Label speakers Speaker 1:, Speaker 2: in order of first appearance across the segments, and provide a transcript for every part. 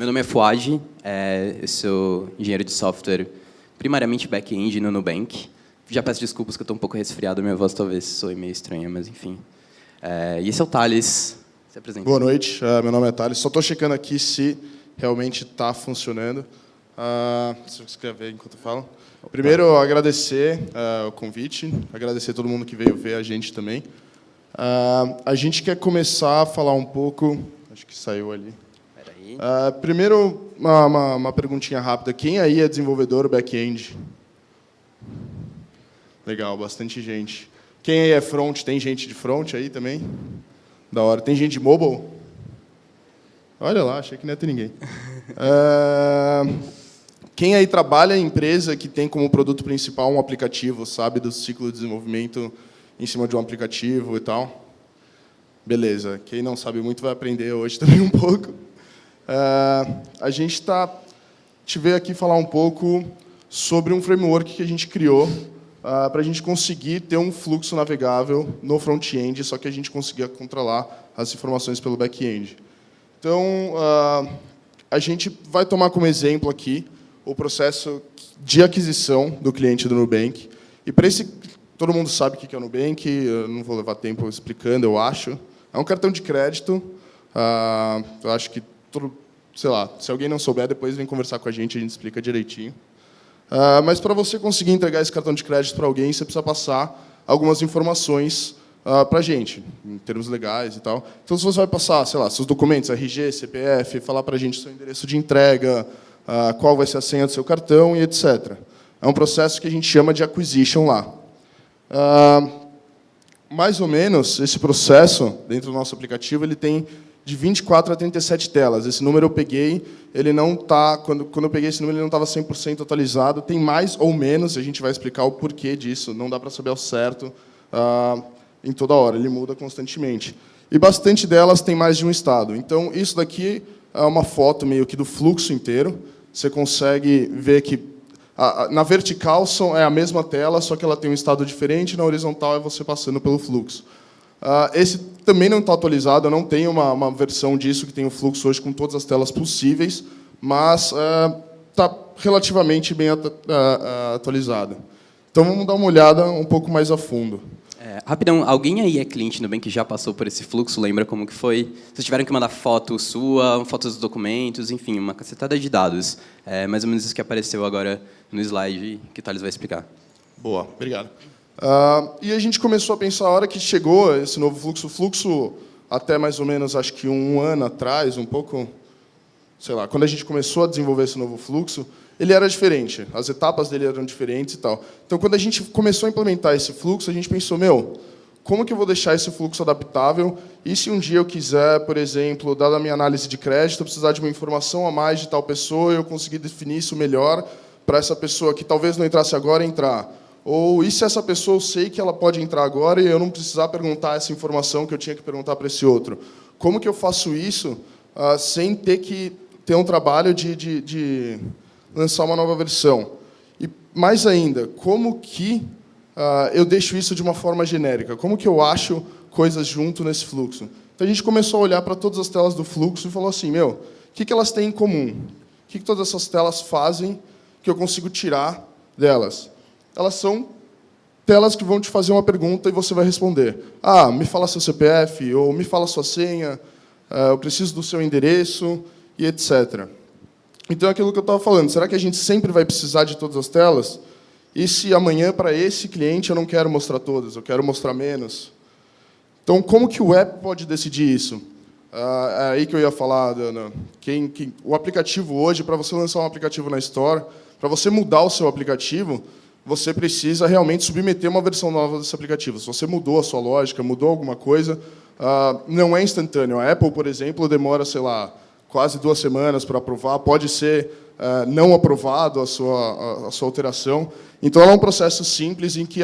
Speaker 1: Meu nome é Fuad, eu sou engenheiro de software, primariamente back-end no Nubank. Já peço desculpas que eu estou um pouco resfriado, minha voz talvez soe meio estranha, mas enfim. E esse é o Thales. Se apresenta.
Speaker 2: Boa noite, meu nome é Thales. Só estou checando aqui se realmente está funcionando. Se você quer ver enquanto eu falo. Primeiro, agradecer o convite, agradecer a todo mundo que veio ver a gente também. A gente quer começar a falar um pouco... Acho que saiu ali. Primeiro, uma perguntinha rápida. Quem aí é desenvolvedor back-end? Legal, bastante gente. Quem aí é front? Tem gente de front aí também? Da hora. Tem gente de mobile? Olha lá, achei que não ia ter ninguém. Quem aí trabalha em empresa que tem como produto principal um aplicativo, sabe, do ciclo de desenvolvimento em cima de um aplicativo e tal? Beleza. Quem não sabe muito vai aprender hoje também um pouco. A gente te veio aqui falar um pouco sobre um framework que a gente criou para a gente conseguir ter um fluxo navegável no front-end, só que a gente conseguia controlar as informações pelo back-end. Então, a gente vai tomar como exemplo aqui o processo de aquisição do cliente do Nubank. E para esse, todo mundo sabe o que é o Nubank, eu não vou levar tempo explicando, eu acho. É um cartão de crédito. Eu acho que sei lá, se alguém não souber, depois vem conversar com a gente explica direitinho. Mas para você conseguir entregar esse cartão de crédito para alguém, você precisa passar algumas informações para a gente, em termos legais e tal. Então, se você vai passar, sei lá, seus documentos, RG, CPF, falar para a gente o seu endereço de entrega, qual vai ser a senha do seu cartão e etc. É um processo que a gente chama de acquisition lá. Mais ou menos, esse processo, dentro do nosso aplicativo, ele tem de 24 a 37 telas. Esse número eu peguei, ele não está... Quando eu peguei esse número, ele não estava 100% atualizado. Tem mais ou menos, a gente vai explicar o porquê disso, não dá para saber ao certo em toda hora, ele muda constantemente. E bastante delas tem mais de um estado. Então, isso daqui é uma foto meio que do fluxo inteiro. Você consegue ver que na vertical é a mesma tela, só que ela tem um estado diferente, na horizontal é você passando pelo fluxo. Esse também não está atualizado, eu não tenho uma versão disso que tem o fluxo hoje com todas as telas possíveis, mas está relativamente bem atualizado. Então, vamos dar uma olhada um pouco mais a fundo.
Speaker 1: Rapidão, alguém aí é cliente no Nubank que já passou por esse fluxo? Lembra como que foi? Vocês tiveram que mandar foto sua, fotos dos documentos, enfim, uma cacetada de dados. Mais ou menos isso que apareceu agora no slide que o Thales vai explicar.
Speaker 2: Boa, obrigado. E a gente começou a pensar, a hora que chegou esse novo fluxo, o fluxo até mais ou menos, acho que um ano atrás, um pouco, sei lá, quando a gente começou a desenvolver esse novo fluxo, ele era diferente, as etapas dele eram diferentes e tal. Então, quando a gente começou a implementar esse fluxo, a gente pensou, como que eu vou deixar esse fluxo adaptável? E se um dia eu quiser, por exemplo, dada a minha análise de crédito, eu precisar de uma informação a mais de tal pessoa, eu conseguir definir isso melhor para essa pessoa que talvez não entrasse agora entrar? Ou e se essa pessoa eu sei que ela pode entrar agora e eu não precisar perguntar essa informação que eu tinha que perguntar para esse outro? Como que eu faço isso sem ter que ter um trabalho de lançar uma nova versão? E, mais ainda, como que eu deixo isso de uma forma genérica? Como que eu acho coisas junto nesse fluxo? Então, a gente começou a olhar para todas as telas do fluxo e falou assim, o que elas têm em comum? O que todas essas telas fazem que eu consigo tirar delas? Elas são telas que vão te fazer uma pergunta e você vai responder. Me fala seu CPF, ou me fala sua senha, eu preciso do seu endereço, e etc. Então, é aquilo que eu estava falando, será que a gente sempre vai precisar de todas as telas? E se amanhã, para esse cliente, eu não quero mostrar todas, eu quero mostrar menos? Então, como que o app pode decidir isso? É aí que eu ia falar, Dana. O aplicativo hoje, para você lançar um aplicativo na Store, para você mudar o seu aplicativo, você precisa realmente submeter uma versão nova desse aplicativo. Se você mudou a sua lógica, mudou alguma coisa, não é instantâneo. A Apple, por exemplo, demora, sei lá, quase 2 semanas para aprovar, pode ser não aprovado a sua alteração. Então, ela é um processo simples em que,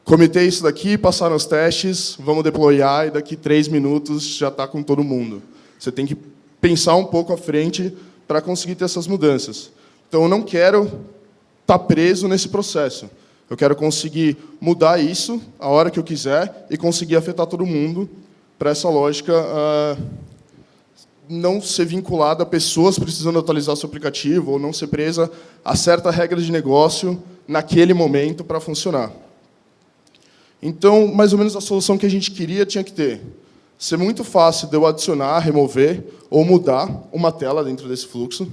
Speaker 2: comitei isso daqui, passaram os testes, vamos deployar, e daqui 3 minutos já está com todo mundo. Você tem que pensar um pouco à frente para conseguir ter essas mudanças. Então, eu não quero estar preso nesse processo. Eu quero conseguir mudar isso a hora que eu quiser e conseguir afetar todo mundo para essa lógica não ser vinculada a pessoas precisando atualizar seu aplicativo ou não ser presa a certa regra de negócio naquele momento para funcionar. Então, mais ou menos a solução que a gente queria tinha que ser muito fácil de eu adicionar, remover ou mudar uma tela dentro desse fluxo.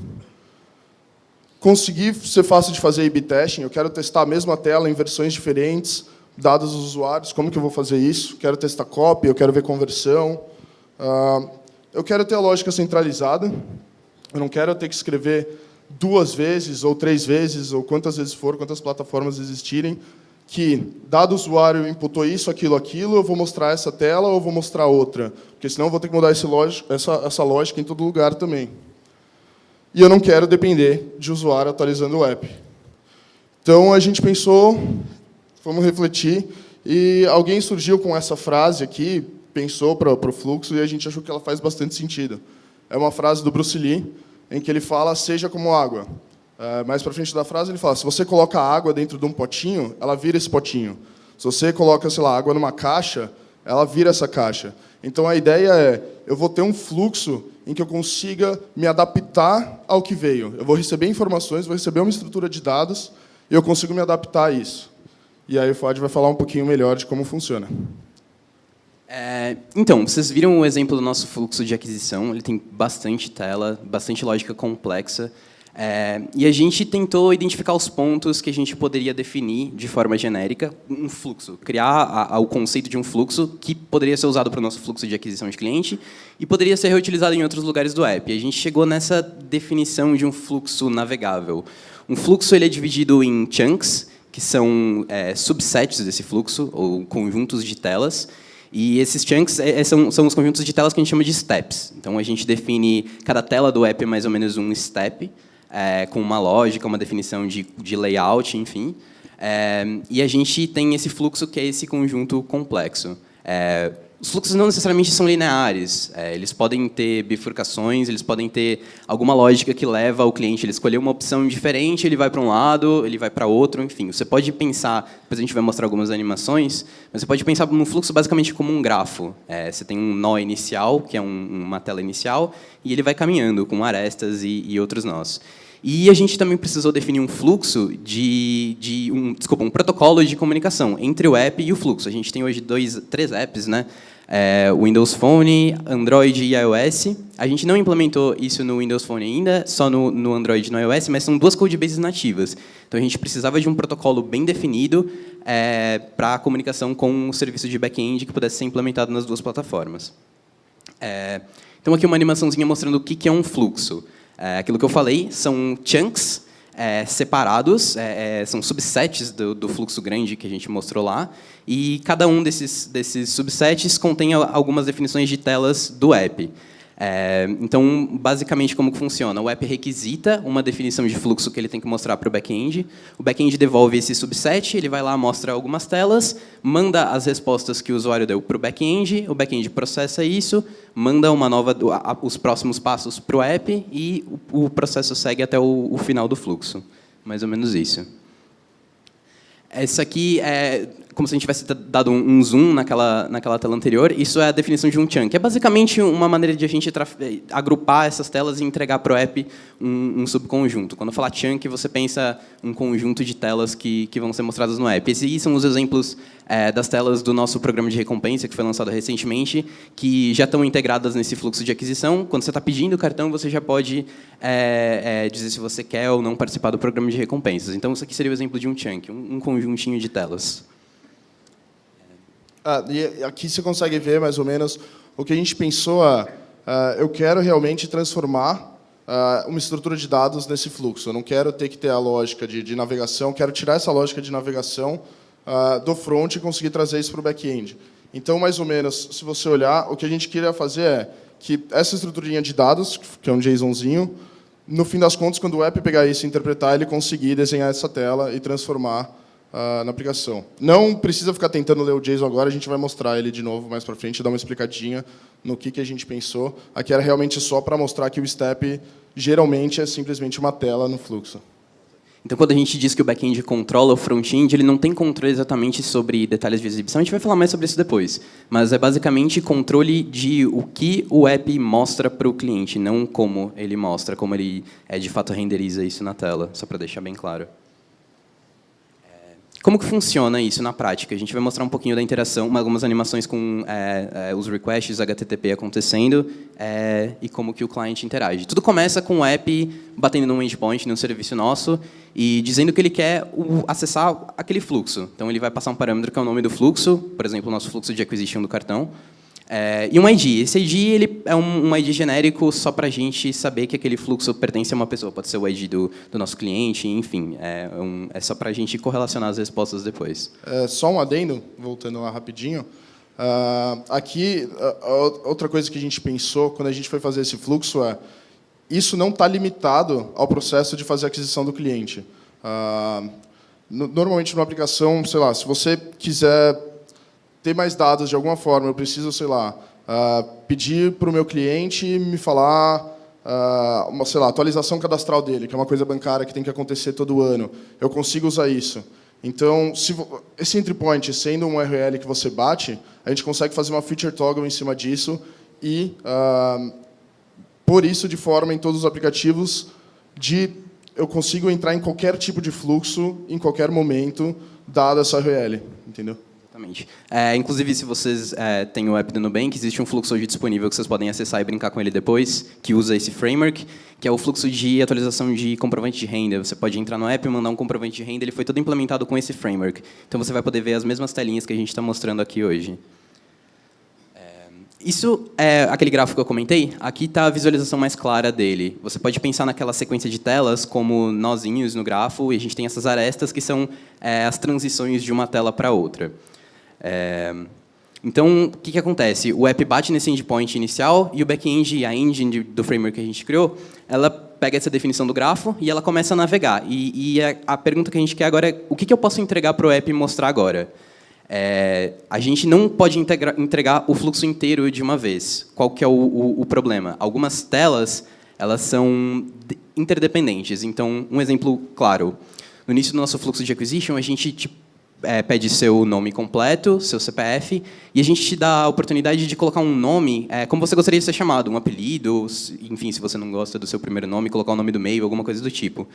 Speaker 2: Conseguir ser fácil de fazer A/B testing. Eu quero testar a mesma tela em versões diferentes, dados dos usuários. Como que eu vou fazer isso? Quero testar copy, eu quero ver conversão. Eu quero ter a lógica centralizada. Eu não quero ter que escrever 2 vezes ou 3 vezes, ou quantas vezes for, quantas plataformas existirem, que, dado o usuário, imputou isso, aquilo, eu vou mostrar essa tela ou eu vou mostrar outra. Porque senão eu vou ter que mudar essa lógica em todo lugar também. E eu não quero depender de usuário atualizando o app. Então, a gente pensou, fomos refletir, e alguém surgiu com essa frase aqui, pensou para o fluxo, e a gente achou que ela faz bastante sentido. É uma frase do Bruce Lee, em que ele fala, seja como água. Mais para frente da frase, ele fala, se você coloca água dentro de um potinho, ela vira esse potinho. Se você coloca, sei lá, água numa caixa, ela vira essa caixa. Então, a ideia é, eu vou ter um fluxo em que eu consiga me adaptar ao que veio. Eu vou receber informações, vou receber uma estrutura de dados, e eu consigo me adaptar a isso. E aí o Fuad vai falar um pouquinho melhor de como funciona.
Speaker 1: Então, vocês viram o exemplo do nosso fluxo de aquisição. Ele tem bastante tela, bastante lógica complexa. E a gente tentou identificar os pontos que a gente poderia definir de forma genérica um fluxo, criar o conceito de um fluxo que poderia ser usado para o nosso fluxo de aquisição de cliente e poderia ser reutilizado em outros lugares do app. E a gente chegou nessa definição de um fluxo navegável. Um fluxo ele é dividido em chunks, que são subsets desse fluxo, ou conjuntos de telas. E esses chunks são os conjuntos de telas que a gente chama de steps. Então, a gente define cada tela do app mais ou menos um step, com uma lógica, uma definição de layout, enfim. E a gente tem esse fluxo que é esse conjunto complexo. Os fluxos não necessariamente são lineares. Eles podem ter bifurcações, eles podem ter alguma lógica que leva o cliente a escolher uma opção diferente, ele vai para um lado, ele vai para outro, enfim. Você pode pensar, depois a gente vai mostrar algumas animações, mas você pode pensar no fluxo basicamente como um grafo. Você tem um nó inicial, que é uma tela inicial, e ele vai caminhando com arestas e outros nós. E a gente também precisou definir um fluxo um protocolo de comunicação entre o app e o fluxo. A gente tem hoje 3 apps, né? Windows Phone, Android e iOS. A gente não implementou isso no Windows Phone ainda, só no Android e no iOS, mas são 2 codebases nativas. Então, a gente precisava de um protocolo bem definido para a comunicação com o serviço de back-end que pudesse ser implementado nas 2 plataformas. Então, aqui uma animaçãozinha mostrando o que é um fluxo. Aquilo que eu falei são chunks separados, são subsets do fluxo grande que a gente mostrou lá, e cada um desses subsets contém algumas definições de telas do app. Então, basicamente, como que funciona? O app requisita uma definição de fluxo que ele tem que mostrar para o back-end. O back-end devolve esse subset, ele vai lá, mostra algumas telas, manda as respostas que o usuário deu para o back-end processa isso, manda os próximos passos para o app e o processo segue até o final do fluxo. Mais ou menos isso. Essa aqui é como se a gente tivesse dado um zoom naquela tela anterior. Isso é a definição de um chunk. É basicamente uma maneira de a gente agrupar essas telas e entregar para o app um subconjunto. Quando eu falar chunk, você pensa um conjunto de telas que vão ser mostradas no app. Esses são os exemplos das telas do nosso programa de recompensa, que foi lançado recentemente, que já estão integradas nesse fluxo de aquisição. Quando você está pedindo o cartão, você já pode dizer se você quer ou não participar do programa de recompensas. Então, isso aqui seria o exemplo de um chunk, um conjuntinho de telas.
Speaker 2: E aqui você consegue ver, mais ou menos, o que a gente pensou eu quero realmente transformar uma estrutura de dados nesse fluxo. Eu não quero ter que ter a lógica de navegação, quero tirar essa lógica de navegação do front e conseguir trazer isso para o back-end. Então, mais ou menos, se você olhar, o que a gente queria fazer é que essa estruturinha de dados, que é um JSONzinho, no fim das contas, quando o app pegar isso e interpretar, ele conseguir desenhar essa tela e transformar na aplicação. Não precisa ficar tentando ler o JSON agora, a gente vai mostrar ele de novo mais para frente, dar uma explicadinha no que a gente pensou. Aqui era realmente só para mostrar que o step geralmente é simplesmente uma tela no fluxo.
Speaker 1: Então, quando a gente diz que o back-end controla o front-end, ele não tem controle exatamente sobre detalhes de exibição. A gente vai falar mais sobre isso depois. Mas é basicamente controle de o que o app mostra para o cliente, não como ele mostra, como ele de fato renderiza isso na tela, só para deixar bem claro. Como que funciona isso na prática? A gente vai mostrar um pouquinho da interação, algumas animações com os requests HTTP acontecendo e como que o cliente interage. Tudo começa com o app batendo num endpoint, num serviço nosso, e dizendo que ele quer acessar aquele fluxo. Então, ele vai passar um parâmetro que é o nome do fluxo, por exemplo, o nosso fluxo de acquisition do cartão, e um ID. Esse ID ele é um ID genérico só para a gente saber que aquele fluxo pertence a uma pessoa. Pode ser o ID do nosso cliente, enfim. É só para a gente correlacionar as respostas depois.
Speaker 2: Só um adendo, voltando lá rapidinho. Aqui, outra coisa que a gente pensou quando a gente foi fazer esse fluxo isso não está limitado ao processo de fazer a aquisição do cliente. Normalmente, numa aplicação, sei lá, se você quiser ter mais dados de alguma forma, eu preciso, sei lá, pedir para o meu cliente me falar, sei lá, atualização cadastral dele, que é uma coisa bancária que tem que acontecer todo ano. Eu consigo usar isso. Então, esse entry point sendo um URL que você bate, a gente consegue fazer uma feature toggle em cima disso e pôr isso de forma em todos os aplicativos eu consigo entrar em qualquer tipo de fluxo, em qualquer momento, dada essa URL, entendeu?
Speaker 1: Exatamente. Inclusive, se vocês têm o app do Nubank, existe um fluxo hoje disponível que vocês podem acessar e brincar com ele depois, que usa esse framework, que é o fluxo de atualização de comprovante de renda. Você pode entrar no app e mandar um comprovante de renda, ele foi todo implementado com esse framework. Então, você vai poder ver as mesmas telinhas que a gente está mostrando aqui hoje. Isso é aquele gráfico que eu comentei. Aqui está a visualização mais clara dele. Você pode pensar naquela sequência de telas como nozinhos no grafo, e a gente tem essas arestas que são as transições de uma tela para outra. Então, o que acontece? O app bate nesse endpoint inicial e o back-end, a engine do framework que a gente criou, ela pega essa definição do grafo e ela começa a navegar. E a pergunta que a gente quer agora é o que eu posso entregar para o app mostrar agora? A gente não pode entregar o fluxo inteiro de uma vez. Qual que é o problema? Algumas telas elas são interdependentes. Então, um exemplo claro. No início do nosso fluxo de acquisition, a gente pede seu nome completo, seu CPF, e a gente te dá a oportunidade de colocar um nome como você gostaria de ser chamado, um apelido, enfim, se você não gosta do seu primeiro nome, colocar o nome do meio, alguma coisa do tipo.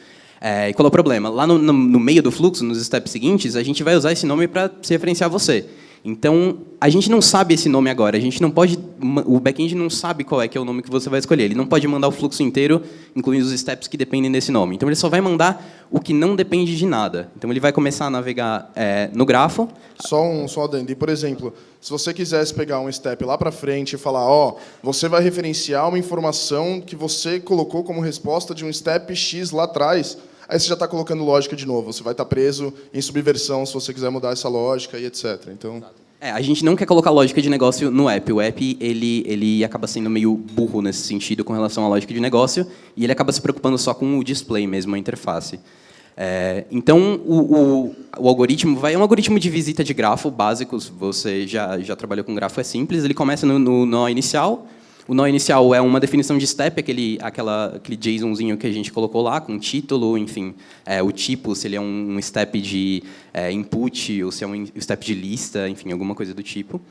Speaker 1: E qual é o problema? Lá no meio do fluxo, nos steps seguintes, a gente vai usar esse nome para se referenciar a você. Então, a gente não sabe esse nome agora. A gente não pode, o back-end não sabe qual é que é o nome que você vai escolher. Ele não pode mandar o fluxo inteiro, incluindo os steps que dependem desse nome. Então, ele só vai mandar o que não depende de nada. Então, ele vai começar a navegar no grafo.
Speaker 2: Só um adendo. E, por exemplo, se você quisesse pegar um step lá para frente e falar, você vai referenciar uma informação que você colocou como resposta de um step X lá atrás, aí você já está colocando lógica de novo. Você vai estar preso em subversão se você quiser mudar essa lógica e etc. Então,
Speaker 1: a gente não quer colocar lógica de negócio no app. O app ele acaba sendo meio burro nesse sentido com relação à lógica de negócio e ele acaba se preocupando só com o display mesmo, a interface. Então, o algoritmo é um algoritmo de visita de grafo básico. Você já trabalhou com grafo, é simples. Ele começa no nó inicial. O nó inicial é uma definição de step, aquele JSONzinho que a gente colocou lá, com título, enfim, o tipo, se ele é um step de input, ou se é um step de lista, enfim, alguma coisa do tipo.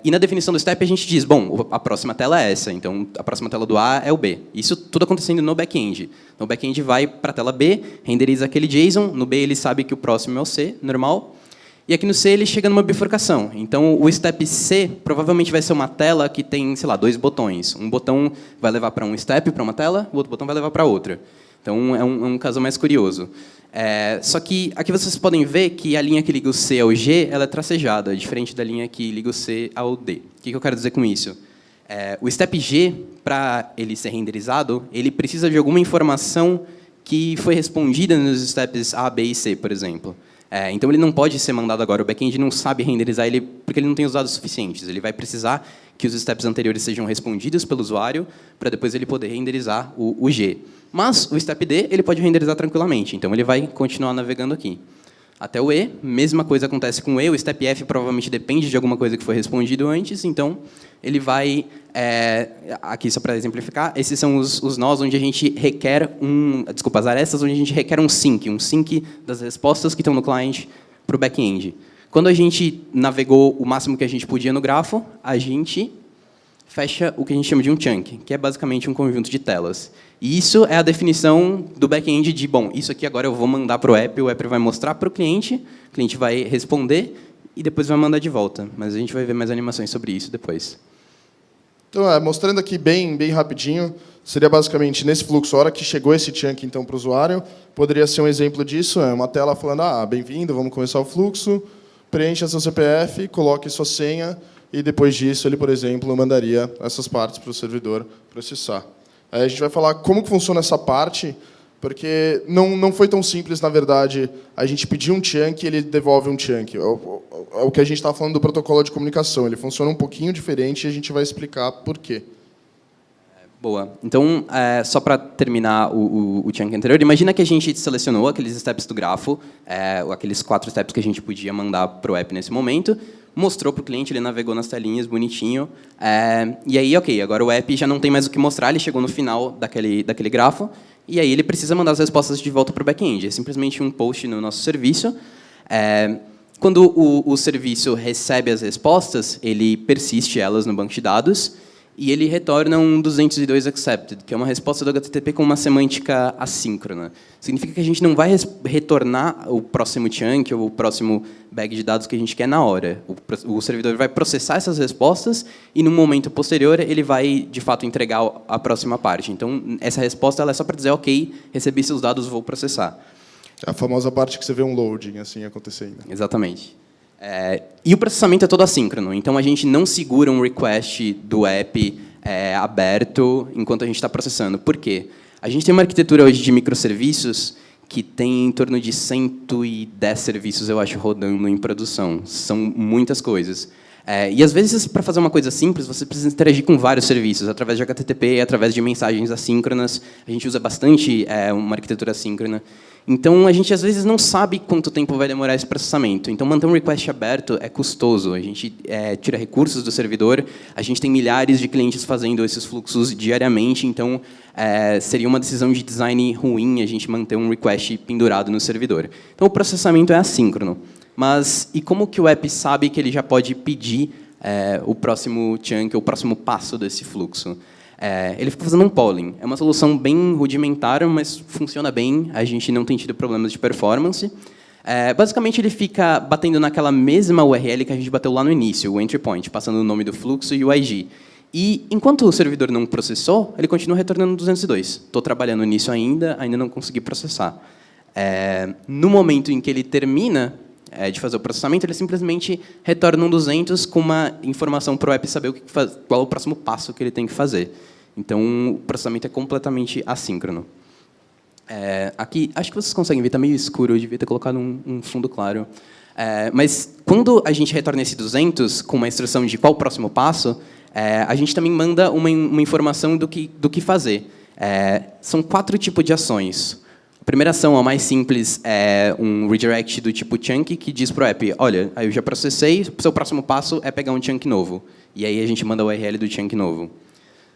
Speaker 1: E na definição do step a gente diz, bom, a próxima tela é essa, então a próxima tela do A é o B. Isso tudo acontecendo no back-end. Então o back-end vai para a tela B, renderiza aquele JSON, no B ele sabe que o próximo é o C, normal. E aqui no C ele chega numa bifurcação. Então, o step C provavelmente vai ser uma tela que tem, sei lá, 2 botões. Um botão vai levar para um step, para uma tela, o outro botão vai levar para outra. Então, é um caso mais curioso. Só que aqui vocês podem ver que a linha que liga o C ao G ela é tracejada, diferente da linha que liga o C ao D. O que eu quero dizer com isso? O step G, para ele ser renderizado, ele precisa de alguma informação que foi respondida nos steps A, B e C, por exemplo. Então, ele não pode ser mandado agora. O back-end não sabe renderizar ele porque ele não tem os dados suficientes. Ele vai precisar que os steps anteriores sejam respondidos pelo usuário para depois ele poder renderizar o G. Mas o step D ele pode renderizar tranquilamente. Então, ele vai continuar navegando aqui. Até o E, mesma coisa acontece com o E. O step F provavelmente depende de alguma coisa que foi respondido antes. Então, ele vai aqui só para exemplificar, esses são os nós onde a gente requer as arestas onde a gente requer um sync das respostas que estão no client para o back-end. Quando a gente navegou o máximo que a gente podia no grafo, a gente fecha o que a gente chama de um chunk, que é basicamente um conjunto de telas. E isso é a definição do back-end de, bom, isso aqui agora eu vou mandar para o app vai mostrar para o cliente vai responder e depois vai mandar de volta. Mas a gente vai ver mais animações sobre isso depois.
Speaker 2: Então, mostrando aqui bem rapidinho, seria basicamente nesse fluxo, a hora que chegou esse chunk então, para o usuário, poderia ser um exemplo disso, uma tela falando, bem-vindo, vamos começar o fluxo, preencha seu CPF, coloque sua senha, e depois disso ele, por exemplo, mandaria essas partes para o servidor processar. Aí a gente vai falar como que funciona essa parte, porque não foi tão simples, na verdade, a gente pedir um chunk e ele devolve um chunk. É o que a gente estava falando do protocolo de comunicação. Ele funciona um pouquinho diferente e a gente vai explicar por quê.
Speaker 1: Boa. Então, só para terminar o chunk anterior, imagina que a gente selecionou aqueles steps do grafo, aqueles 4 steps que a gente podia mandar para o app nesse momento, mostrou para o cliente, ele navegou nas telinhas, bonitinho, e aí, ok, agora o app já não tem mais o que mostrar, ele chegou no final daquele grafo, e aí ele precisa mandar as respostas de volta para o back-end. É simplesmente um post no nosso serviço. Quando o serviço recebe as respostas, ele persiste elas no banco de dados, e ele retorna um 202 accepted, que é uma resposta do HTTP com uma semântica assíncrona. Significa que a gente não vai retornar o próximo chunk ou o próximo bag de dados que a gente quer na hora. O servidor vai processar essas respostas e, no momento posterior, ele vai, de fato, entregar a próxima parte. Então, essa resposta ela é só para dizer, ok, recebi seus dados, vou processar.
Speaker 2: É a famosa parte que você vê um loading assim acontecendo.
Speaker 1: Exatamente. E o processamento é todo assíncrono, então a gente não segura um request do app aberto enquanto a gente está processando. Por quê? A gente tem uma arquitetura hoje de microserviços que tem em torno de 110 serviços, eu acho, rodando em produção. São muitas coisas. E, às vezes, para fazer uma coisa simples, você precisa interagir com vários serviços, através de HTTP, através de mensagens assíncronas. A gente usa bastante uma arquitetura assíncrona. Então, a gente, às vezes, não sabe quanto tempo vai demorar esse processamento. Então, manter um request aberto é custoso. A gente tira recursos do servidor. A gente tem milhares de clientes fazendo esses fluxos diariamente. Então, seria uma decisão de design ruim a gente manter um request pendurado no servidor. Então, o processamento é assíncrono. Mas, e como que o app sabe que ele já pode pedir o próximo chunk, o próximo passo desse fluxo? Ele fica fazendo um polling. É uma solução bem rudimentar, mas funciona bem. A gente não tem tido problemas de performance. Basicamente, ele fica batendo naquela mesma URL que a gente bateu lá no início, o entry point, passando o nome do fluxo e o IG. E, enquanto o servidor não processou, ele continua retornando 202. Estou trabalhando nisso ainda não consegui processar. No momento em que ele termina de fazer o processamento, ele simplesmente retorna um 200 com uma informação para o app saber qual é o próximo passo que ele tem que fazer. Então, o processamento é completamente assíncrono. Aqui, acho que vocês conseguem ver, está meio escuro, eu devia ter colocado um fundo claro. Mas, quando a gente retorna esse 200 com uma instrução de qual o próximo passo, a gente também manda uma informação do que fazer. São 4 tipos de ações. A primeira ação, a mais simples, é um redirect do tipo chunk, que diz para o app, olha, eu já processei, o seu próximo passo é pegar um chunk novo. E aí a gente manda o URL do chunk novo.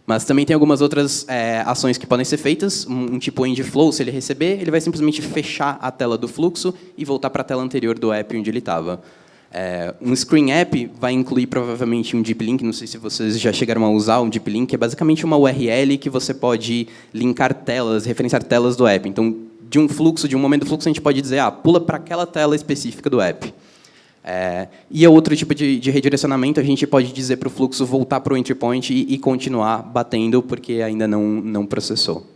Speaker 1: Mas também tem algumas outras ações que podem ser feitas. Um tipo end flow, se ele receber, ele vai simplesmente fechar a tela do fluxo e voltar para a tela anterior do app onde ele estava. Um screen app vai incluir provavelmente um deep link, não sei se vocês já chegaram a usar um deep link, é basicamente uma URL que você pode linkar telas, referenciar telas do app. Então, de um momento do fluxo, a gente pode dizer, pula para aquela tela específica do app. E outro tipo de redirecionamento, a gente pode dizer para o fluxo voltar para o entry point e continuar batendo, porque ainda não processou.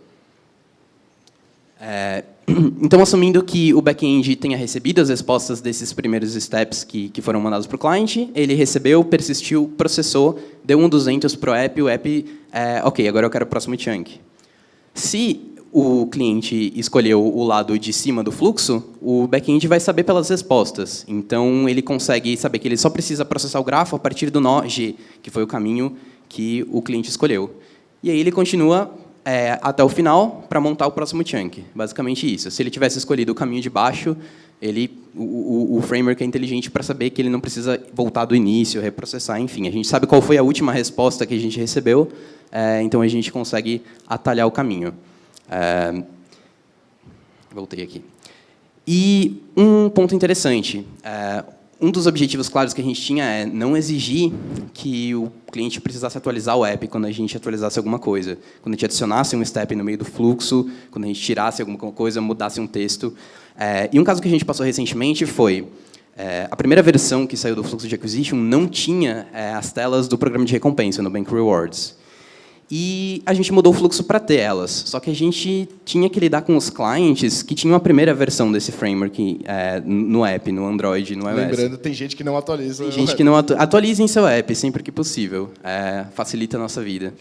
Speaker 1: Então, assumindo que o back-end tenha recebido as respostas desses primeiros steps que foram mandados para o cliente, ele recebeu, persistiu, processou, deu um 200 para o app, ok, agora eu quero o próximo chunk. Se o cliente escolheu o lado de cima do fluxo, o back-end vai saber pelas respostas. Então, ele consegue saber que ele só precisa processar o grafo a partir do nó G, que foi o caminho que o cliente escolheu. E aí ele continua até o final para montar o próximo chunk. Basicamente isso. Se ele tivesse escolhido o caminho de baixo, ele o framework é inteligente para saber que ele não precisa voltar do início, reprocessar, enfim. A gente sabe qual foi a última resposta que a gente recebeu, então a gente consegue atalhar o caminho. Voltei aqui. E um ponto interessante, um dos objetivos claros que a gente tinha é não exigir que o cliente precisasse atualizar o app quando a gente atualizasse alguma coisa. Quando a gente adicionasse um step no meio do fluxo, quando a gente tirasse alguma coisa, mudasse um texto. E um caso que a gente passou recentemente foi a primeira versão que saiu do fluxo de acquisition não tinha as telas do programa de recompensa, no Bank Rewards. E a gente mudou o fluxo para ter elas. Só que a gente tinha que lidar com os clientes que tinham a primeira versão desse framework no app, no Android, no iOS.
Speaker 2: Lembrando, tem gente que não atualiza.
Speaker 1: Tem gente que não atualiza em seu app sempre que possível. Facilita a nossa vida.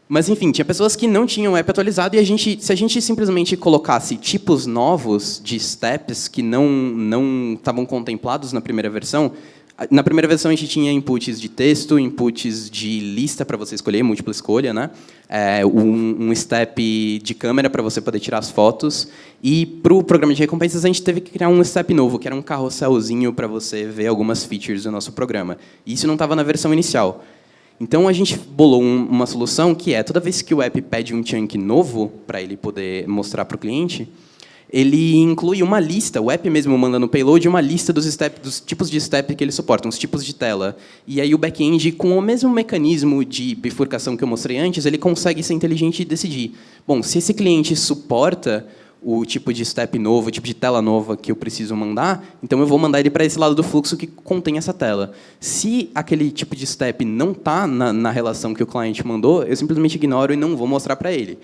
Speaker 1: Mas, enfim, tinha pessoas que não tinham o app atualizado e se a gente simplesmente colocasse tipos novos de steps que não estavam contemplados na primeira versão. Na primeira versão, a gente tinha inputs de texto, inputs de lista para você escolher, múltipla escolha, né? Um step de câmera para você poder tirar as fotos. E, para o programa de recompensas, a gente teve que criar um step novo, que era um carrosselzinho para você ver algumas features do nosso programa. E isso não estava na versão inicial. Então, a gente bolou uma solução que toda vez que o app pede um chunk novo para ele poder mostrar para o cliente, ele inclui uma lista, o app mesmo manda no payload uma lista dos tipos de step que ele suporta, os tipos de tela. E aí o back-end, com o mesmo mecanismo de bifurcação que eu mostrei antes, ele consegue ser inteligente e decidir. Bom, se esse cliente suporta o tipo de step novo, o tipo de tela nova que eu preciso mandar, então eu vou mandar ele para esse lado do fluxo que contém essa tela. Se aquele tipo de step não está na relação que o cliente mandou, eu simplesmente ignoro e não vou mostrar para ele.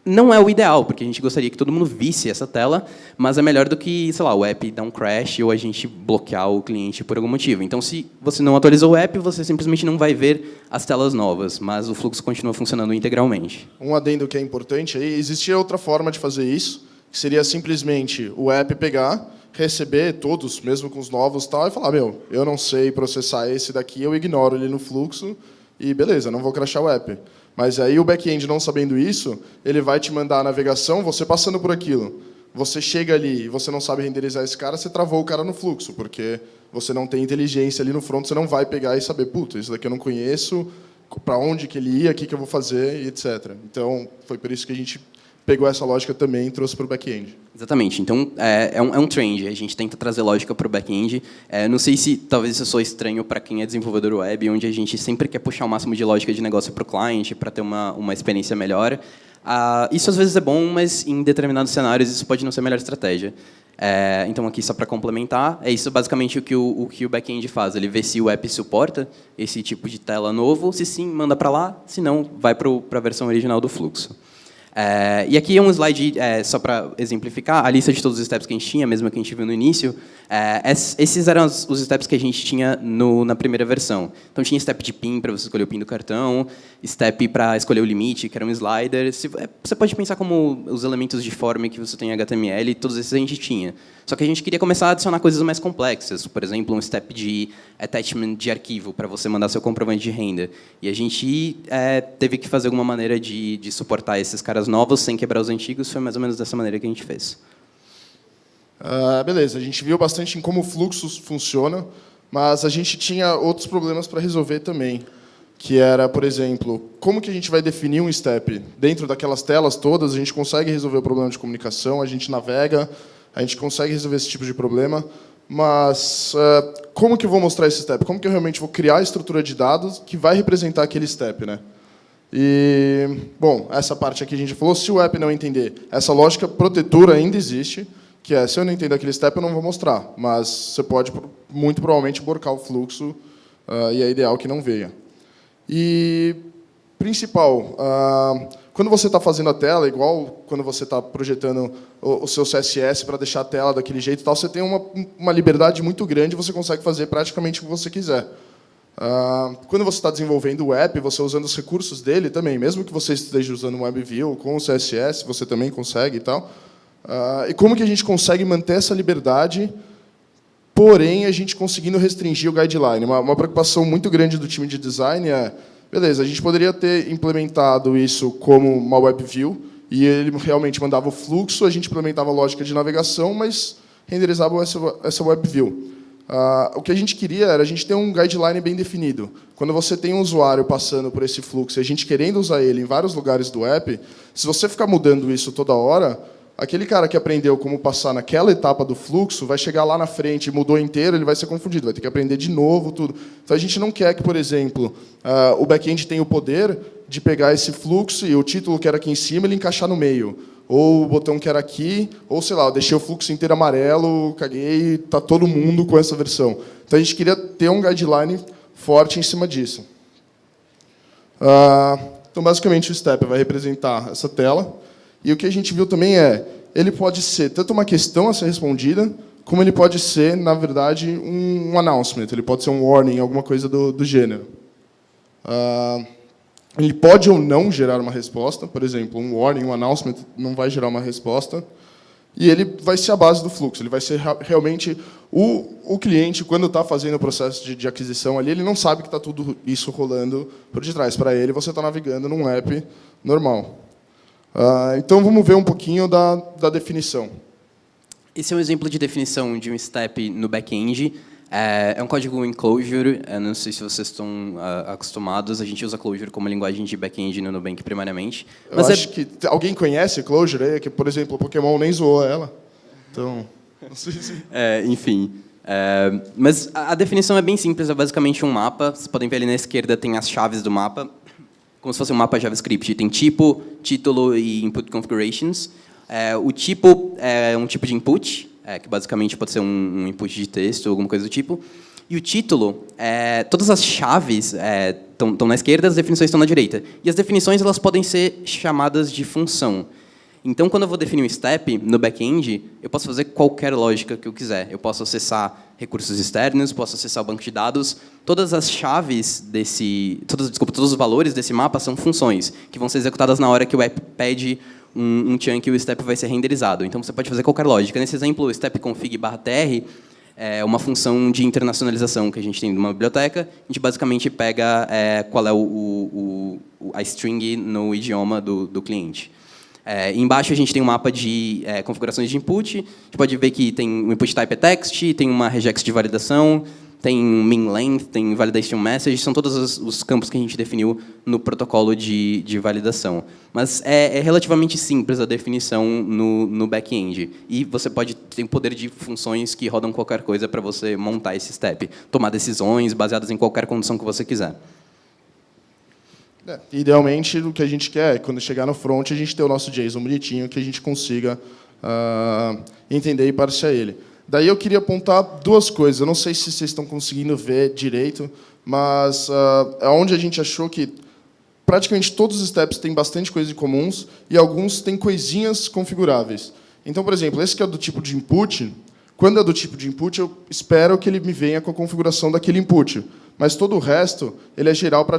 Speaker 1: Não é o ideal, porque a gente gostaria que todo mundo visse essa tela, mas é melhor do que, sei lá, o app dar um crash ou a gente bloquear o cliente por algum motivo. Então, se você não atualizou o app, você simplesmente não vai ver as telas novas, mas o fluxo continua funcionando integralmente.
Speaker 2: Um adendo que é importante aí, existia outra forma de fazer isso, que seria simplesmente o app pegar, receber todos, mesmo com os novos e tal, e falar, eu não sei processar esse daqui, eu ignoro ele no fluxo e beleza, não vou crashar o app. Mas aí o back-end, não sabendo isso, ele vai te mandar a navegação, você passando por aquilo. Você chega ali e você não sabe renderizar esse cara, você travou o cara no fluxo, porque você não tem inteligência ali no front, você não vai pegar e saber, puta, isso daqui eu não conheço, para onde que ele ia, o que eu vou fazer, e etc. Então, foi por isso que a gente pegou essa lógica também e trouxe para o back-end.
Speaker 1: Exatamente. Então, é um trend. A gente tenta trazer lógica para o back-end. Não sei se talvez isso soe estranho para quem é desenvolvedor web, onde a gente sempre quer puxar o máximo de lógica de negócio para o cliente, para ter uma experiência melhor. Isso, às vezes, é bom, mas em determinados cenários isso pode não ser a melhor estratégia. Então, aqui, só para complementar, é isso basicamente o que o back-end faz. Ele vê se o app suporta esse tipo de tela novo, se sim, manda para lá, se não, vai para a versão original do fluxo. E aqui é um slide, só para exemplificar, a lista de todos os steps que a gente tinha, mesmo que a gente viu no início. Esses eram os steps que a gente tinha na primeira versão. Então, tinha step de PIN, para você escolher o PIN do cartão, step para escolher o limite, que era um slider. Você pode pensar como os elementos de form que você tem em HTML, todos esses a gente tinha. Só que a gente queria começar a adicionar coisas mais complexas. Por exemplo, um step de attachment de arquivo, para você mandar seu comprovante de renda. E a gente teve que fazer alguma maneira de suportar esses caras novos sem quebrar os antigos. Foi mais ou menos dessa maneira que a gente fez.
Speaker 2: Beleza, a gente viu bastante em como o fluxo funciona, mas a gente tinha outros problemas para resolver também, que era, por exemplo, como que a gente vai definir um step? Dentro daquelas telas todas, a gente consegue resolver o problema de comunicação, a gente navega, a gente consegue resolver esse tipo de problema, mas como que eu vou mostrar esse step? Como que eu realmente vou criar a estrutura de dados que vai representar aquele step, né? E, bom, essa parte aqui a gente falou, se o app não entender, essa lógica protetora ainda existe, que se eu não entender aquele step, eu não vou mostrar, mas você pode, muito provavelmente, borcar o fluxo, e é ideal que não venha. E, principal, quando você está fazendo a tela, igual quando você está projetando o seu CSS para deixar a tela daquele jeito e tal, você tem uma liberdade muito grande, você consegue fazer praticamente o que você quiser. Quando você está desenvolvendo o app, você usando os recursos dele também, mesmo que você esteja usando um WebView com o CSS, você também consegue e tal. E como que a gente consegue manter essa liberdade, porém a gente conseguindo restringir o guideline? Uma preocupação muito grande do time de design beleza, a gente poderia ter implementado isso como uma WebView, e ele realmente mandava o fluxo, a gente implementava a lógica de navegação, mas renderizavam essa WebView. O que a gente queria era a gente ter um guideline bem definido. Quando você tem um usuário passando por esse fluxo e a gente querendo usar ele em vários lugares do app, se você ficar mudando isso toda hora, aquele cara que aprendeu como passar naquela etapa do fluxo vai chegar lá na frente e mudou inteiro, ele vai ser confundido, vai ter que aprender de novo tudo. Então, a gente não quer que, por exemplo, o back-end tenha o poder de pegar esse fluxo e o título que era aqui em cima ele encaixar no meio. Ou o botão que era aqui, ou, sei lá, eu deixei o fluxo inteiro amarelo, caguei, está todo mundo com essa versão. Então, a gente queria ter um guideline forte em cima disso. Então, basicamente, o step vai representar essa tela. E o que a gente viu também ele pode ser tanto uma questão a ser respondida, como ele pode ser, na verdade, um announcement. Ele pode ser um warning, alguma coisa do gênero. Ele pode ou não gerar uma resposta. Por exemplo, um warning, um announcement não vai gerar uma resposta. E ele vai ser a base do fluxo. Ele vai ser realmente o cliente, quando está fazendo o processo de aquisição ali, ele não sabe que está tudo isso rolando por detrás. Para ele, você está navegando num app normal. Então, vamos ver um pouquinho da definição.
Speaker 1: Esse é um exemplo de definição de um step no back-end. É um código em Clojure. Eu não sei se vocês estão acostumados. A gente usa Clojure como linguagem de back-end no Nubank, primariamente.
Speaker 2: Mas eu acho que alguém conhece Clojure aí, que, por exemplo, o Pokémon nem zoou ela. Então, não sei se...
Speaker 1: Enfim. Mas a definição é bem simples. É basicamente um mapa. Vocês podem ver ali na esquerda, tem as chaves do mapa. Como se fosse um mapa JavaScript. Tem tipo, título e input configurations. O tipo é um tipo de input, que basicamente pode ser um input de texto ou alguma coisa do tipo. E o título, todas as chaves estão na esquerda, as definições estão na direita. E as definições elas podem ser chamadas de função. Então, quando eu vou definir um step no back-end, eu posso fazer qualquer lógica que eu quiser. Eu posso acessar recursos externos, posso acessar o banco de dados. Todas as chaves todos os valores desse mapa são funções, que vão ser executadas na hora que o app pede um chunk e o step vai ser renderizado. Então, você pode fazer qualquer lógica. Nesse exemplo, o step config/tr é uma função de internacionalização que a gente tem numa biblioteca. A gente basicamente pega qual é a string no idioma do cliente. Embaixo a gente tem um mapa de configurações de input. A gente pode ver que tem um input type text, tem uma regex de validação, tem um min length, tem validation message. São todos os campos que a gente definiu no protocolo de validação. Mas é relativamente simples a definição no back-end. E você tem o poder de funções que rodam qualquer coisa para você montar esse step. Tomar decisões baseadas em qualquer condição que você quiser.
Speaker 2: Idealmente, o que a gente quer é, quando chegar no front, a gente ter o nosso JSON bonitinho, que a gente consiga entender e parsear ele. Daí eu queria apontar duas coisas. Eu não sei se vocês estão conseguindo ver direito, mas é onde a gente achou que praticamente todos os steps têm bastante coisas comuns e alguns têm coisinhas configuráveis. Então, por exemplo, esse que é do tipo de input, quando é do tipo de input, eu espero que ele me venha com a configuração daquele input. Mas todo o resto ele é geral para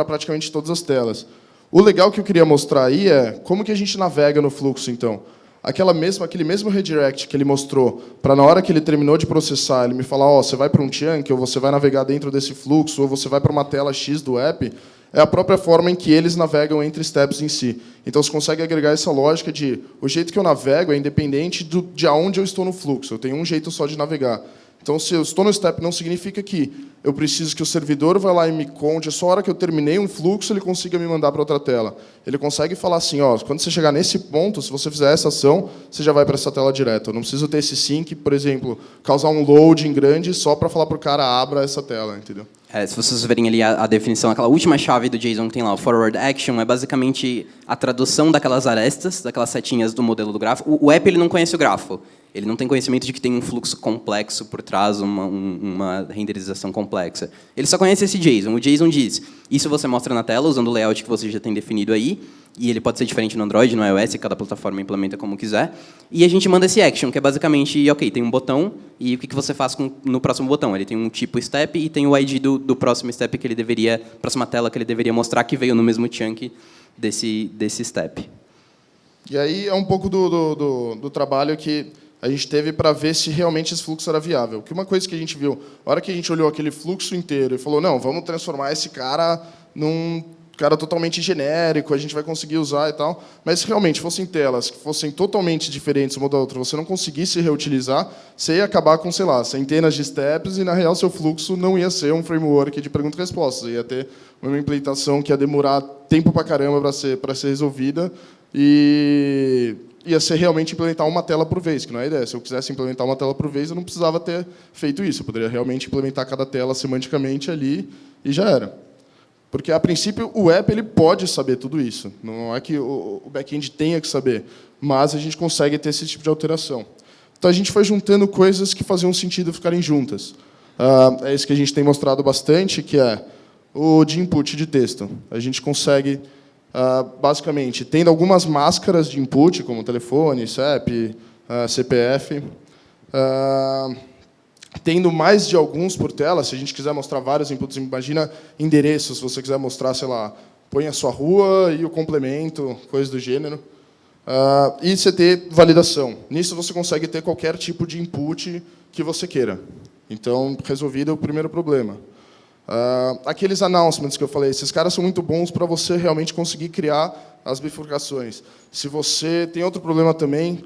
Speaker 2: praticamente todas as telas. O legal que eu queria mostrar aí é como que a gente navega no fluxo, então. Aquele mesmo redirect que ele mostrou, para na hora que ele terminou de processar, ele me falar, você vai para um chunk, ou você vai navegar dentro desse fluxo, ou você vai para uma tela X do app, é a própria forma em que eles navegam entre steps em si. Então, você consegue agregar essa lógica de o jeito que eu navego é independente de aonde eu estou no fluxo. Eu tenho um jeito só de navegar. Então, se eu estou no step, não significa que eu preciso que o servidor vá lá e me conte, só a hora que eu terminei um fluxo, ele consiga me mandar para outra tela. Ele consegue falar assim, quando você chegar nesse ponto, se você fizer essa ação, você já vai para essa tela direto. Eu não preciso ter esse sync, por exemplo, causar um loading grande só para falar para o cara, abra essa tela, entendeu?
Speaker 1: Se vocês verem ali a definição, aquela última chave do JSON que tem lá, o forward action, é basicamente a tradução daquelas arestas, daquelas setinhas do modelo do grafo. O app ele não conhece o grafo. Ele não tem conhecimento de que tem um fluxo complexo por trás, uma renderização complexa. Ele só conhece esse JSON. O JSON diz, isso você mostra na tela, usando o layout que você já tem definido aí, e ele pode ser diferente no Android, no iOS, cada plataforma implementa como quiser. E a gente manda esse action, que é basicamente, tem um botão, e o que você faz no próximo botão? Ele tem um tipo step e tem o ID do próximo step que ele deveria, próxima tela que ele deveria mostrar que veio no mesmo chunk desse step.
Speaker 2: E aí é um pouco do trabalho que a gente teve para ver se realmente esse fluxo era viável. Porque uma coisa que a gente viu, a hora que a gente olhou aquele fluxo inteiro e falou, não, vamos transformar esse cara num cara totalmente genérico, a gente vai conseguir usar e tal. Mas se realmente fossem telas que fossem totalmente diferentes uma da outra, você não conseguisse reutilizar, você ia acabar com, sei lá, centenas de steps e, na real, seu fluxo não ia ser um framework de pergunta e resposta. Ia ter uma implementação que ia demorar tempo pra caramba para ser resolvida e ia ser realmente implementar uma tela por vez, que não é a ideia. Se eu quisesse implementar uma tela por vez, eu não precisava ter feito isso. Eu poderia realmente implementar cada tela semanticamente ali e já era. Porque, a princípio, o app ele pode saber tudo isso. Não é que o back-end tenha que saber, mas a gente consegue ter esse tipo de alteração. Então, a gente foi juntando coisas que faziam sentido ficarem juntas. É isso que a gente tem mostrado bastante, que é o de input de texto. A gente consegue, basicamente, tendo algumas máscaras de input, como telefone, CEP, CPF, tendo mais de alguns por tela, se a gente quiser mostrar vários inputs, imagina endereços, se você quiser mostrar, sei lá, põe a sua rua e o complemento, coisa do gênero. E você ter validação. Nisso você consegue ter qualquer tipo de input que você queira. Então, resolvido o primeiro problema. Aqueles announcements que eu falei, esses caras são muito bons para você realmente conseguir criar as bifurcações. Se você tem outro problema também,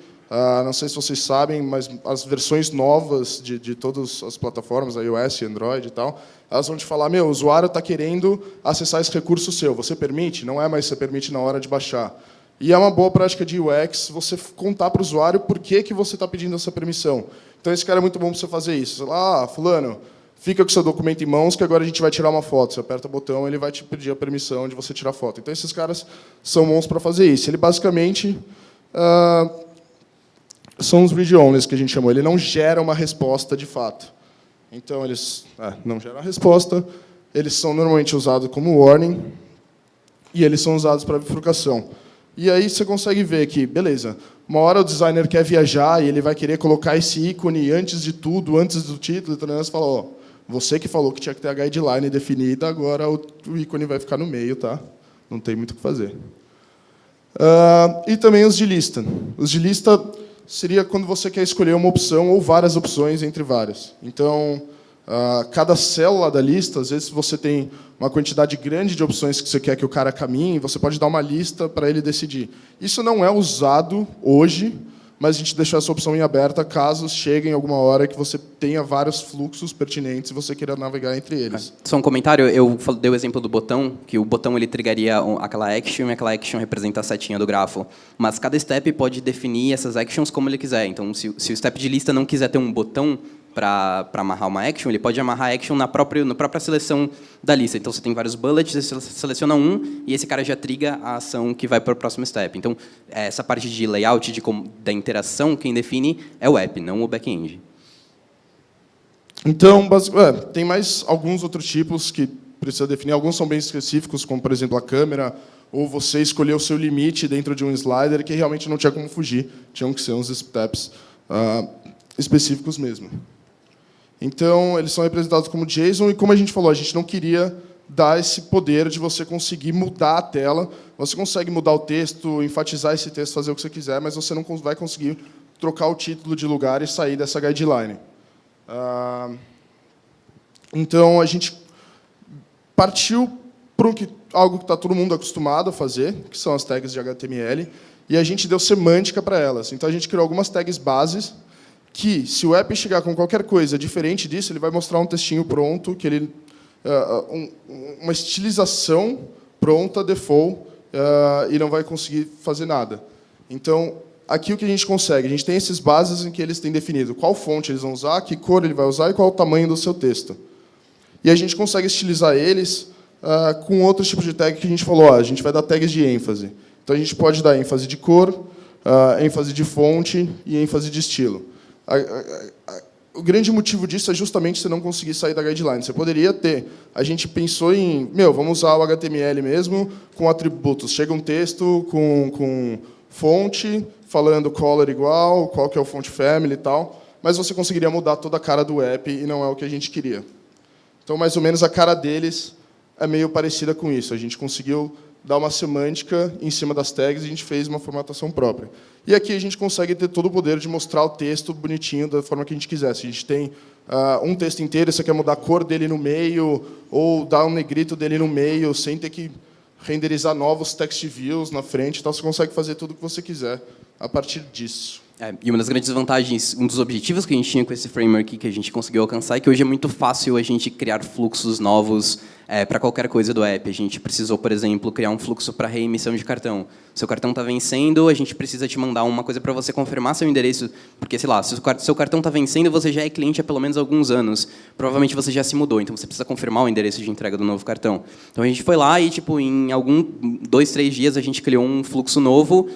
Speaker 2: não sei se vocês sabem, mas as versões novas de todas as plataformas, iOS, Android e tal, elas vão te falar, o usuário está querendo acessar esse recurso seu. Você permite? Não é mais você permite na hora de baixar. E é uma boa prática de UX você contar para o usuário por que você está pedindo essa permissão. Então, esse cara é muito bom para você fazer isso. Sei lá, fulano, fica com o seu documento em mãos que agora a gente vai tirar uma foto. Você aperta o botão, ele vai te pedir a permissão de você tirar foto. Então, esses caras são bons para fazer isso. Ele, basicamente, são os read-onlys, que a gente chamou. Ele não gera uma resposta de fato. Então, eles não geram a resposta, eles são normalmente usados como warning e eles são usados para bifurcação. E aí você consegue ver que, beleza, uma hora o designer quer viajar e ele vai querer colocar esse ícone antes de tudo, antes do título, então você fala, você que falou que tinha que ter a guideline definida, agora o ícone vai ficar no meio, tá? Não tem muito o que fazer. E também os de lista. Os de lista seria quando você quer escolher uma opção ou várias opções entre várias. Então, cada célula da lista, às vezes você tem uma quantidade grande de opções que você quer que o cara caminhe, você pode dar uma lista para ele decidir. Isso não é usado hoje, mas a gente deixou essa opção em aberta caso chegue em alguma hora que você tenha vários fluxos pertinentes e você queira navegar entre eles.
Speaker 1: Só um comentário, eu dei o exemplo do botão, que o botão ele trigaria aquela action e aquela action representa a setinha do grafo. Mas cada step pode definir essas actions como ele quiser. Então, se o step de lista não quiser ter um botão para amarrar uma action, ele pode amarrar a action na própria seleção da lista. Então, você tem vários bullets, você seleciona um, e esse cara já triga a ação que vai para o próximo step. Então, essa parte de layout, da interação, quem define é o app, não o back-end.
Speaker 2: Então, tem mais alguns outros tipos que precisa definir. Alguns são bem específicos, como, por exemplo, a câmera, ou você escolher o seu limite dentro de um slider, que realmente não tinha como fugir. Tinham que ser uns steps específicos mesmo. Então, eles são representados como JSON, e como a gente falou, a gente não queria dar esse poder de você conseguir mudar a tela. Você consegue mudar o texto, enfatizar esse texto, fazer o que você quiser, mas você não vai conseguir trocar o título de lugar e sair dessa guideline. Então, a gente partiu para algo que está todo mundo acostumado a fazer, que são as tags de HTML, e a gente deu semântica para elas. Então, a gente criou algumas tags bases, que, se o app chegar com qualquer coisa diferente disso, ele vai mostrar um textinho pronto, que ele, uma estilização pronta, default, e não vai conseguir fazer nada. Então, aqui o que a gente consegue? A gente tem esses bases em que eles têm definido qual fonte eles vão usar, que cor ele vai usar e qual o tamanho do seu texto. E a gente consegue estilizar eles com outros tipos de tag que a gente falou. A gente vai dar tags de ênfase. Então, a gente pode dar ênfase de cor, ênfase de fonte e ênfase de estilo. O grande motivo disso é justamente você não conseguir sair da guideline. Você poderia ter. A gente pensou em, vamos usar o HTML mesmo, com atributos. Chega um texto com fonte, falando color igual, qual que é o font family e tal, mas você conseguiria mudar toda a cara do app e não é o que a gente queria. Então, mais ou menos, a cara deles é meio parecida com isso. A gente conseguiu dar uma semântica em cima das tags e a gente fez uma formatação própria. E aqui a gente consegue ter todo o poder de mostrar o texto bonitinho da forma que a gente quiser. Se a gente tem um texto inteiro, você quer mudar a cor dele no meio, ou dar um negrito dele no meio, sem ter que renderizar novos text views na frente, então você consegue fazer tudo o que você quiser a partir disso.
Speaker 1: E uma das grandes vantagens, um dos objetivos que a gente tinha com esse framework que a gente conseguiu alcançar é que hoje é muito fácil a gente criar fluxos novos para qualquer coisa do app. A gente precisou, por exemplo, criar um fluxo para reemissão de cartão. Seu cartão está vencendo, a gente precisa te mandar uma coisa para você confirmar seu endereço, porque, sei lá, se o seu cartão está vencendo, você já é cliente há pelo menos alguns anos. Provavelmente você já se mudou, então você precisa confirmar o endereço de entrega do novo cartão. Então a gente foi lá e, tipo, em 2, 3 dias, a gente criou um fluxo novo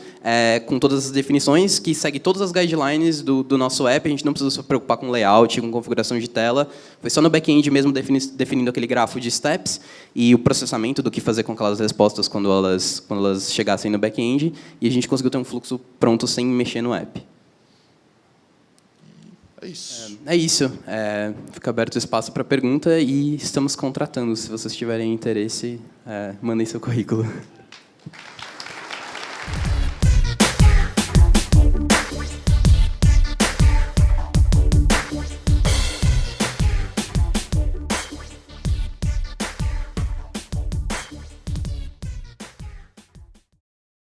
Speaker 1: com todas as definições que segue todas as guidelines do nosso app. A gente não precisa se preocupar com layout, com configuração de tela. Foi só no back-end mesmo definindo aquele grafo de steps e o processamento do que fazer com aquelas respostas quando elas chegassem no back-end, e a gente conseguiu ter um fluxo pronto sem mexer no app.
Speaker 2: É isso.
Speaker 1: É isso. Fica aberto o espaço para pergunta e estamos contratando. Se vocês tiverem interesse, mandem seu currículo.